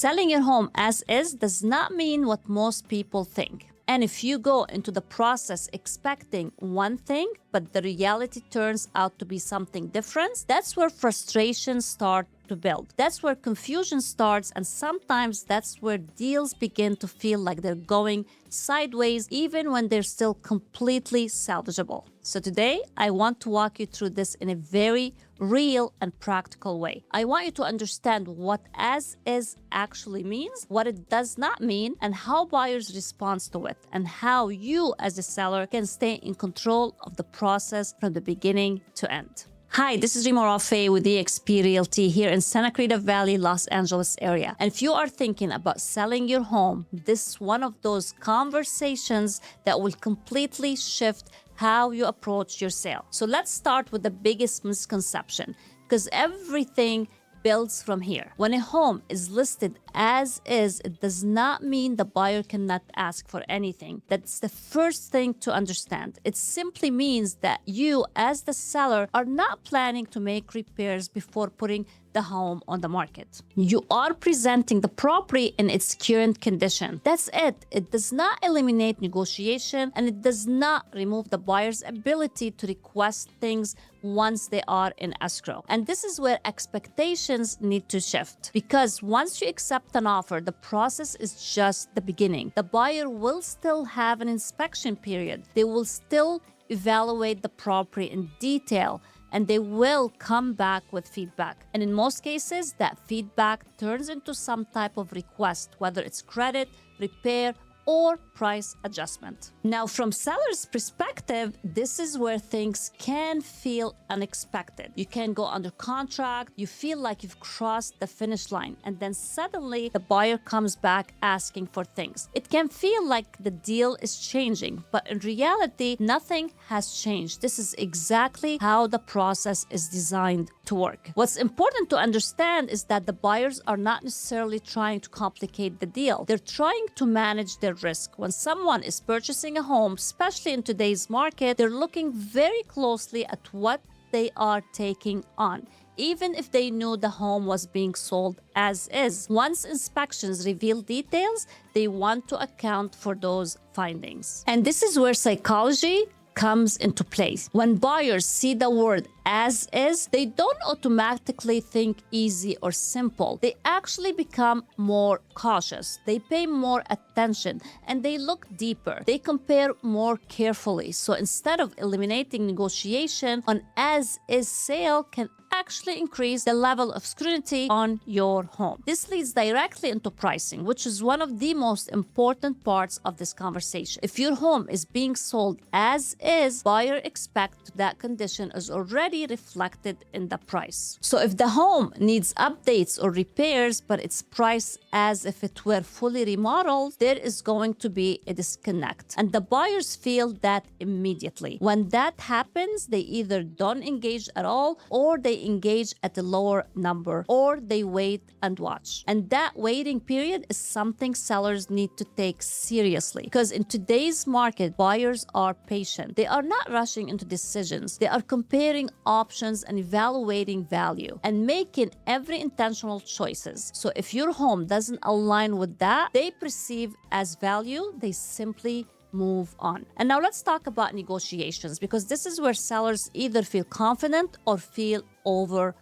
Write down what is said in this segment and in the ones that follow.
Selling your home as is does not mean what most people think. And if you go into the process expecting one thing, but the reality turns out to be something different, that's where frustrations start to build. That's where confusion starts, and sometimes that's where deals begin to feel like they're going sideways, even when they're still completely salvageable. So today, I want to walk you through this in a very real and practical way. I want you to understand what as is actually means, what it does not mean, and how buyers respond to it, and how you as a seller can stay in control of the process from the beginning to end. Hi, this is Rima Rafeh with eXp Realty here in Santa Clarita Valley, Los Angeles area. And if you are thinking about selling your home, this is one of those conversations that will completely shift how you approach your sale. So let's start with the biggest misconception, because everything builds from here. When a home is listed as is, it does not mean the buyer cannot ask for anything. That's the first thing to understand. It simply means that you, as the seller, are not planning to make repairs before putting the home on the market. You are presenting the property in its current condition. That's it. It does not eliminate negotiation, and it does not remove the buyer's ability to request things once they are in escrow. And this is where expectations need to shift, because once you accept an offer, the process is just the beginning. The buyer will still have an inspection period. They will still evaluate the property in detail, and they will come back with feedback. And in most cases, that feedback turns into some type of request, whether it's credit, repair, or price adjustment. Now, from seller's perspective, this is where things can feel unexpected. You can go under contract, you feel like you've crossed the finish line, and then suddenly the buyer comes back asking for things. It can feel like the deal is changing, but in reality, nothing has changed. This is exactly how the process is designed to work. What's important to understand is that the buyers are not necessarily trying to complicate the deal. They're trying to manage their risk. When someone is purchasing a home, especially in today's market, they're looking very closely at what they are taking on, even if they knew the home was being sold as is. Once inspections reveal details, they want to account for those findings. And this is where psychology comes into place. When buyers see the word as is, they don't automatically think easy or simple. They actually become more cautious. They pay more attention, and they look deeper. They compare more carefully. So instead of eliminating negotiation, an as is sale can actually increase the level of scrutiny on your home. This leads directly into pricing, which is one of the most important parts of this conversation. If your home is being sold as is, buyer expect that condition is already reflected in the price. So if the home needs updates or repairs, but it's priced as if it were fully remodeled, there is going to be a disconnect. And the buyers feel that immediately. When that happens, they either don't engage at all, or they engage at a lower number, or they wait and watch. And that waiting period is something sellers need to take seriously, because in today's market, buyers are patient. They are not rushing into decisions. They are comparing options and evaluating value and making every intentional choices. So if your home doesn't align with that they perceive as value, they simply move on. And now let's talk about negotiations, because this is where sellers either feel confident or feel overwhelmed.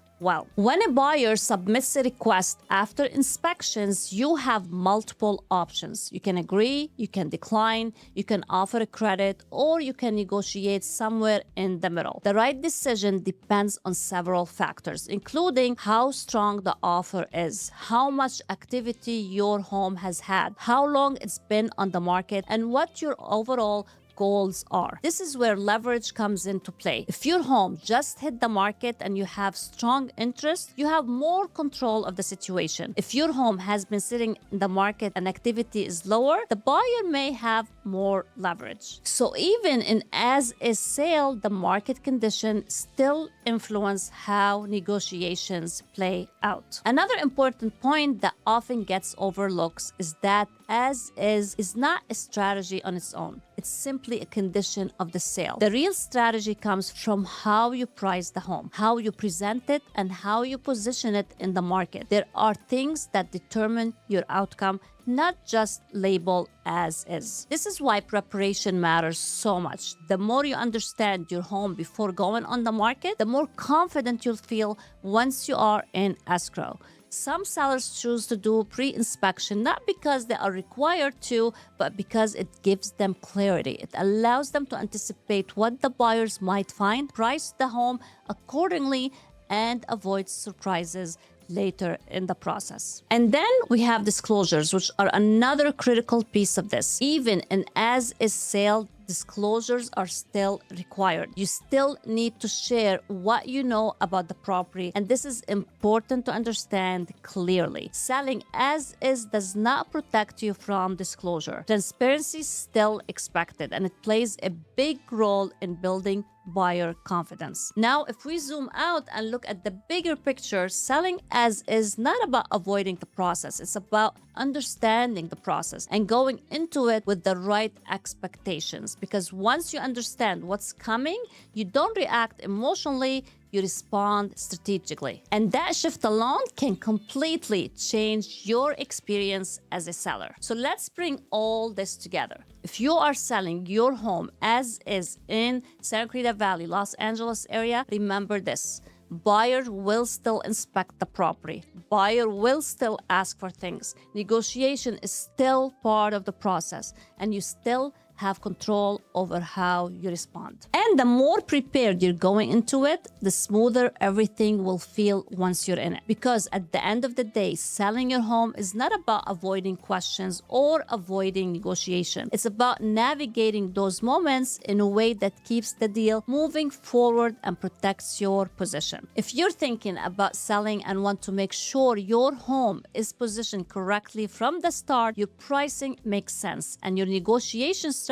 When a buyer submits a request after inspections, you have multiple options. You can agree, you can decline, you can offer a credit, or you can negotiate somewhere in the middle. The right decision depends on several factors, including how strong the offer is, how much activity your home has had, how long it's been on the market, and what your overall goals are. This is where leverage comes into play. If your home just hit the market and you have strong interest, you have more control of the situation. If your home has been sitting in the market and activity is lower, the buyer may have more leverage. So even in as-is sale, the market condition still influence how negotiations play out. Another important point that often gets overlooked is that as-is is not a strategy on its own. It's simply a condition of the sale. The real strategy comes from how you price the home, how you present it, and how you position it in the market. There are things that determine your outcome, not just label as is. This is why preparation matters so much. The more you understand your home before going on the market, the more confident you'll feel once you are in escrow. Some sellers choose to do pre-inspection not because they are required to, but because it gives them clarity. It allows them to anticipate what the buyers might find, price the home accordingly, and avoid surprises later in the process. And then we have disclosures, which are another critical piece of this. Even in as-is sale, disclosures are still required. You still need to share what you know about the property, and this is important to understand clearly. Selling as is does not protect you from disclosure. Transparency is still expected, and it plays a big role in building buyer confidence. Now, if we zoom out and look at the bigger picture, selling as is not about avoiding the process. It's about understanding the process and going into it with the right expectations. Because once you understand what's coming, you don't react emotionally, you respond strategically. And that shift alone can completely change your experience as a seller. So let's bring all this together. If you are selling your home as is in Santa Clarita Valley, Los Angeles area, remember this. Buyer will still inspect the property. Buyer will still ask for things. Negotiation is still part of the process, and you still have control over how you respond. And the more prepared you're going into it, the smoother everything will feel once you're in it. Because at the end of the day, selling your home is not about avoiding questions or avoiding negotiation. It's about navigating those moments in a way that keeps the deal moving forward and protects your position. If you're thinking about selling and want to make sure your home is positioned correctly from the start, your pricing makes sense and your negotiation strategy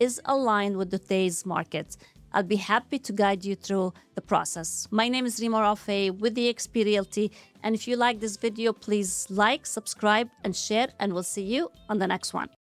is aligned with today's market. I'll be happy to guide you through the process. My name is Rima Rafeh with eXp Realty, and if you like this video, please like, subscribe, and share, and we'll see you on the next one.